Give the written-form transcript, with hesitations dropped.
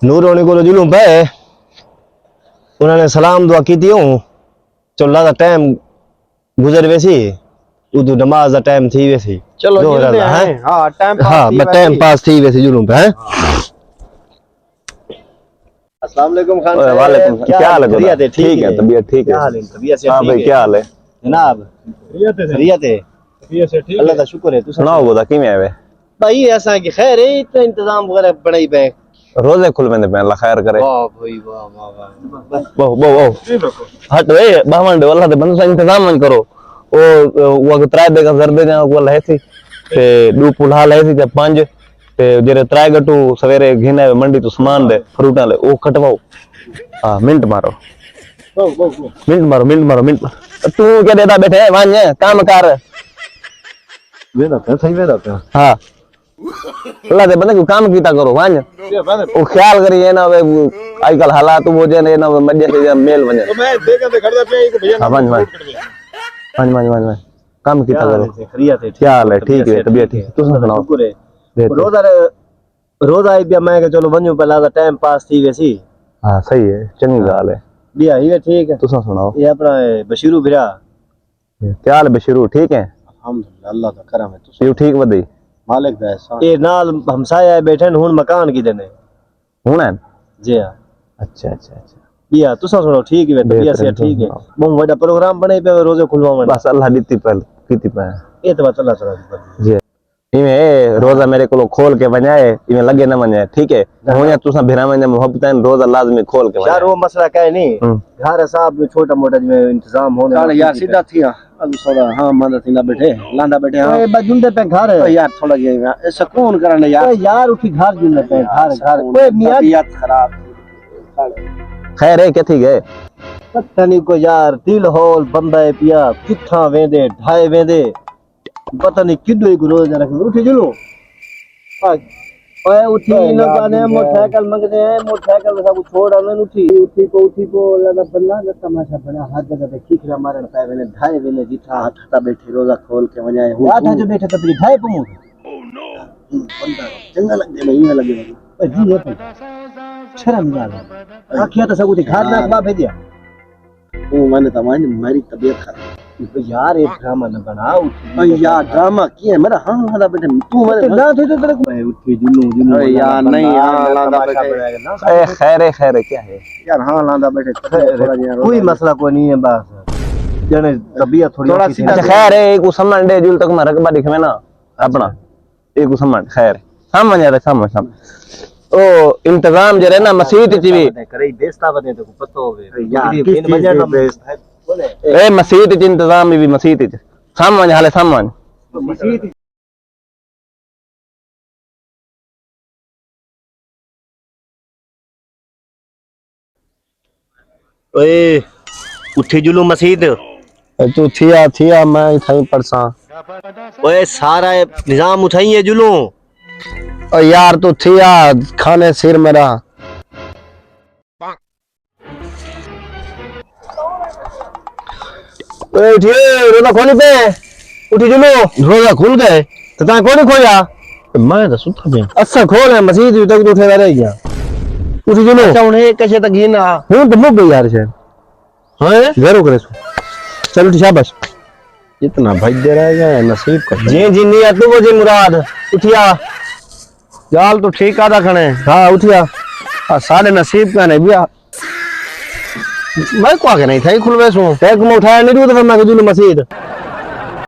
नूर होने को जुलूम पे उन्होंने सलाम दुआ की थी चुल्ला का टाइम गुजर वैसी उदू नमाज का टाइम थी वैसी चलो जी हां टाइम पास थी वैसी जुलूम पे अस्सलाम वालेकुम खान साहब। वालेकुम क्या हाल है? ठीक है, तबीयत ठीक है। तबीयत से हां भाई क्या हाल है जनाब? खैरियत है ठीक अल्लाह का शुक्र है। तू सुनाओ बोला किवें आवे भाई ऐसा कि खैर है इतना इंतजाम वगैरह बनाई पे रोजे खुल में अल्लाह खैर करे। वाह भाई वाह वाह वो हट वे बावंड वाला ते बंदा इंतजाम मन करो वो त्राय बेगा जरदे जा वो है थी ते दो पुलाल है थी ते पांच ते जेरे त्राय गटू सवेरे घिने मंडी तो सामान दे फ्रूटा ले ओ कटवाओ। हां मिनट मारो तू क्या देता बैठे वांज काम कर वेदा पे सही वेदा पे हां अल्लाह दे बंदे को काम कीता करो वांज ओ ख्याल करिए ना वे आजकल हालात वो जे ने ना मजे से मेल वने तो मैं देखा ते घर दा पे तो भैया वांज काम कीता करो। खैरियत है क्या हाल है? ठीक है, तबीयत ठीक है। तू सुनाओ शुक्र है। रोज आई बिया मैं के चलो बन्यू पहला दा टाइम पास थी वैसी। हां सही है, चंगी गाल है। बिया ही ठीक है। तू सुनाओ ये अपना बशीरू बिरा क्या हाल बशीरू ठीक है? अल्हम्दुलिल्लाह अल्लाह का करम है। तू यू ठीक वदई मालिक दा एहसान। ये नाल हमसाया बैठे हुन मकान की देने हुन है जी हां। अच्छा बिया तू सुनो ठीक है तबीयत से ठीक है। बहुत बड़ा प्रोग्राम बने पे रोजे खुलवावन बस अल्लाह दीती पल कीती पे ये तो अल्लाह ताला जी इमे रोजा मेरे को खोल के बनाए इमे लगे न मने ठीक है होया तुसा भिरा में मोहब्बत है रोजा लाजमी खोल के यार वो मसला क्या है नहीं घर साहब में छोटा मोटा में इंतजाम होने वाला यार सीधा थिया अब थोड़ा हां मंदा थी ना बैठे लांदा बैठे हां ए बजुंदे पे घर है यार थोड़ा जे सुकून करने यार उठी घर जुंदे पे घर कोई मियां तबीयत खराब खैर है क्या थी गए पता नहीं को यार दिल होल बंदा है पिया किथा वेंदे ढाए वेंदे पता नहीं किदो एक रोज रख उठी जुलो ओए उठी न गाने मोटरसाइकिल मंगदे हैं मोटरसाइकिल सब छोड़ आने उठी को लगा बल्ला न तमाशा बना हाथ जगह पे खीखरा मारन पाए वेने ढाए वेने जिठा हटा बैठे रोजा खोल के वजाए हूं आठा जो बैठे तब ढाए पमु ओ नो बंदा चंगा लगे नहीं लगे जी है शर्म ना आखिया तो सब उठी घाट ना बा भेजिया ओ माने तमाने मेरी तबीयत खराब तो यार ये ड्रामा न बनाओ यार ड्रामा की है मेरा हां वाला बेटे तू मेरे ना थे तो तेरे को उठी जुनू यार नहीं हां लांदा बैठे ए खैर क्या है यार हां लांदा बैठे कोई मसला कोई नहीं है बस जने तबीयत थोड़ी अच्छा खैर है एक सम्मान दे जुल तक मैं रकबा दिखवे ना अपना एक सम्मान खैर सामने जा सामने ओ इंतजाम जे ना मस्जिद ची भी करे बेस्ता बने तो पता होवे यार किस बजे ना बेस्ट ए मस्जिद च इंतजाम भी मस्जिद च सामान हाले सामान मस्जिद ओए उठी जुलू मस्जिद तू थिया मैं थाई परसा ओए सारा निजाम उठाइए जुलू ओ यार तू थिया खाने सिर मेरा उठिए रोजा खोली पे उठी जुलो रोजा खुल गए तो ता कौन खोया मैं तो सुता पे अच्छा खोल है मस्जिद तक तो उठे रह गया उठी जुलो अच्छा उन्हें कैसे तक गिना हूं तो मुक गई यार से हां जरूर करे चल उठ शाबाश इतना भाई दे रहेगा नसीब का जी जी नहीं तू वो जी मुराद उठिया जाल तो ठीक आदा खने हां उठिया साढ़े नसीब का नहीं बिया मैं को आके नहीं था खुलवे सो एक में उठाया नहीं तो मैं जुलू मस्जिद